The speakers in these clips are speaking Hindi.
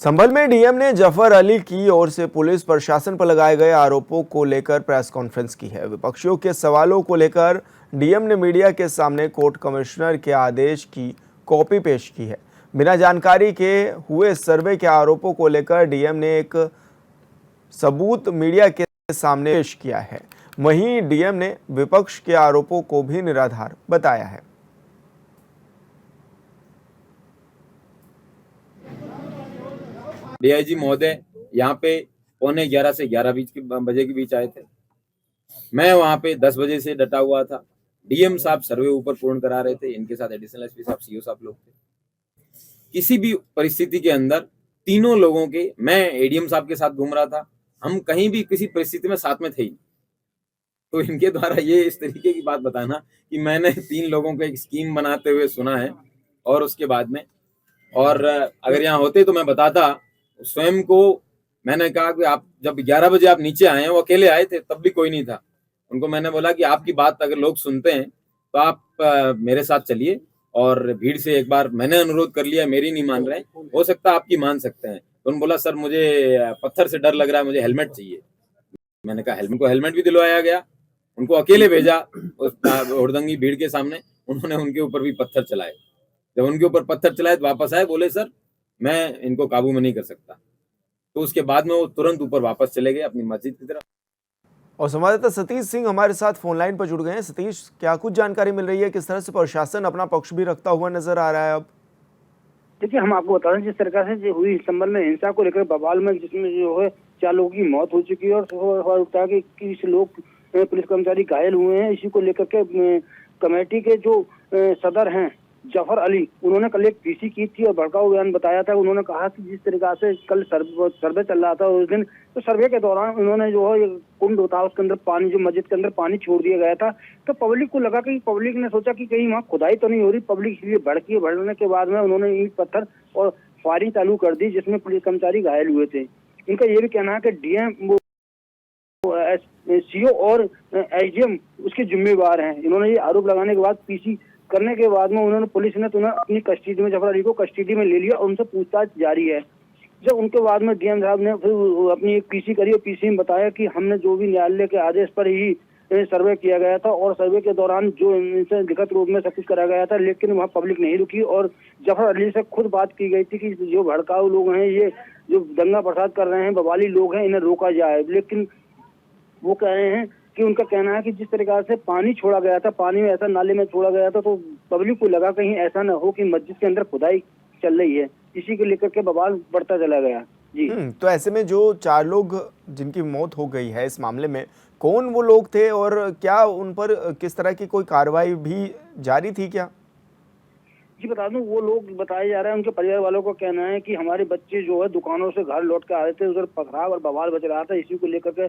संभल में डीएम ने जफर अली की ओर से पुलिस प्रशासन पर लगाए गए आरोपों को लेकर प्रेस कॉन्फ्रेंस की है। विपक्षियों के सवालों को लेकर डीएम ने मीडिया के सामने कोर्ट कमिश्नर के आदेश की कॉपी पेश की है। बिना जानकारी के हुए सर्वे के आरोपों को लेकर डीएम ने एक सबूत मीडिया के सामने पेश किया है। वहीं डीएम ने विपक्ष के आरोपों को भी निराधार बताया है। डीआईजी महोदय यहाँ पे 11:15 से 11:20 बजे के बीच आए थे। मैं वहाँ पे 10 बजे से डटा हुआ था। डीएम साहब सर्वे ऊपर पूर्ण करा रहे थे। इनके साथ एडिशनल एसपी साहब, सीओ साहब लोग थे। किसी भी परिस्थिति के अंदर तीनों लोगों के, मैं एडीएम साहब के साथ घूम रहा था, हम कहीं भी किसी परिस्थिति में साथ में थे ही। तो इनके द्वारा ये इस तरीके की बात बताना कि मैंने 3 लोगों को एक स्कीम बनाते हुए सुना है और उसके बाद में, और अगर यहाँ होते तो मैं बताता। स्वयं को मैंने कहा कि आप जब 11 बजे आप नीचे आए हैं, वो अकेले आए थे, तब भी कोई नहीं था। उनको मैंने बोला कि आपकी बात अगर लोग सुनते हैं तो आप मेरे साथ चलिए, और भीड़ से एक बार मैंने अनुरोध कर लिया, मेरी नहीं मान रहे, हो सकता है आपकी मान सकते हैं। तो उन्होंने बोला सर मुझे पत्थर से डर लग रहा है, मुझे हेलमेट चाहिए। मैंने कहा हेलमेट भी दिलवाया गया। उनको अकेले भेजा उस हुड़दंगी भीड़ के सामने, उन्होंने उनके ऊपर भी पत्थर चलाए। जब उनके ऊपर पत्थर चलाए तो वापस आए, बोले सर मैं इनको काबू में नहीं कर सकता। तो उसके बाद में वो तुरंत ऊपर वापस चले गए अपनी मस्जिद की तरफ। और संवाददाता सतीश सिंह हमारे साथ फोन लाइन पर जुड़ गए हैं। सतीश, क्या कुछ जानकारी मिल रही है, किस तरह से प्रशासन अपना पक्ष भी रखता हुआ नजर आ रहा है? अब देखिए, हम आपको बता रहे हैं जिस तरह से जो हुई संबल में हिंसा को लेकर बवाल में, जिसमें जो है 4 लोगों की मौत हो चुकी है और सवाल उठा कि 21 लोग पुलिस कर्मचारी घायल हुए हैं। इसी को लेकर के कमेटी के जो सदर हैं जफर अली, उन्होंने कल एक पीसी की थी और भड़काऊ बयान बताया था। उन्होंने कहा कि जिस तरीका से कल सर्वे चल रहा था उस दिन, तो सर्वे के दौरान उन्होंने जो है कुंड होता है उसके अंदर पानी, जो मस्जिद के अंदर पानी छोड़ दिया गया था। तो पब्लिक को लगा कि पब्लिक ने सोचा कि कहीं वहाँ खुदाई तो नहीं हो रही। पब्लिक इसलिए भड़की है। भड़कने के बाद में उन्होंने ईंट पत्थर और फायरिंग चालू कर दी, जिसमें पुलिस कर्मचारी घायल हुए थे। इनका ये भी कहना है कि डीएम, सीओ और एसडीएम उसके जिम्मेवार हैं। इन्होंने ये आरोप लगाने के बाद पीसी करने के बाद में उन्होंने, पुलिस ने तो उन्हें अपनी कस्टडी में, जफर अली को कस्टडी में ले लिया और उनसे पूछताछ जारी है। जब उनके बाद में डीएम साहब ने फिर अपनी एक पीसी करी और पीसी में बताया कि हमने जो भी न्यायालय के आदेश पर ही सर्वे किया गया था और सर्वे के दौरान जो इनसे लिखित रूप में सब कुछ करा गया था, लेकिन वहाँ पब्लिक नहीं रुकी और जफर अली से खुद बात की गई थी कि जो भड़काऊ लोग हैं, ये जो दंगा फसाद कर रहे हैं, बवाली लोग हैं, इन्हें रोका जाए। लेकिन वो कह रहे हैं कि उनका कहना है कि जिस तरीका से पानी छोड़ा गया था, पानी में ऐसा नाले में छोड़ा गया था, तो पब्लिक को लगा कहीं ऐसा न हो कि मस्जिद के अंदर खुदाई चल रही है। इसी को लेकर के बवाल बढ़ता चला गया। जी। तो ऐसे में जो 4 लोग जिनकी मौत हो गई है इस मामले में, कौन वो लोग थे और क्या उन पर किस तरह की कोई कार्रवाई भी जारी थी क्या? जी बता दूं, वो लोग बताए जा रहे हैं, उनके परिवार वालों का कहना है कि हमारे बच्चे जो है दुकानों से घर लौट के आ रहे थे, उधर पथराव और बवाल बच रहा था। इसी को लेकर के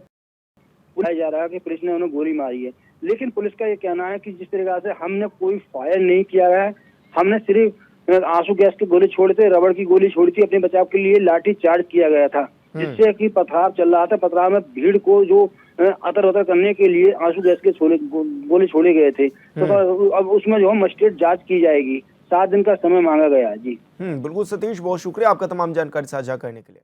बुलाया जा रहा है कि पुलिस ने उन्हें गोली मारी है। लेकिन पुलिस का ये कहना है कि जिस तरीके से हमने कोई फायर नहीं किया है, हमने सिर्फ आंसू गैस की गोली छोड़ी थी, रबड़ की गोली छोड़ी थी, अपने बचाव के लिए लाठी चार्ज किया गया था, जिससे कि पथराव चल रहा था। पथराव में भीड़ को जो अतर करने के लिए आंसू गैस के गोली छोड़े गए थे। तो अब उसमें जो है मजिस्ट्रेट जांच की जाएगी। 7 दिन का समय मांगा गया। जी बिल्कुल सतीश, बहुत शुक्रिया आपका तमाम जानकारी साझा करने के लिए।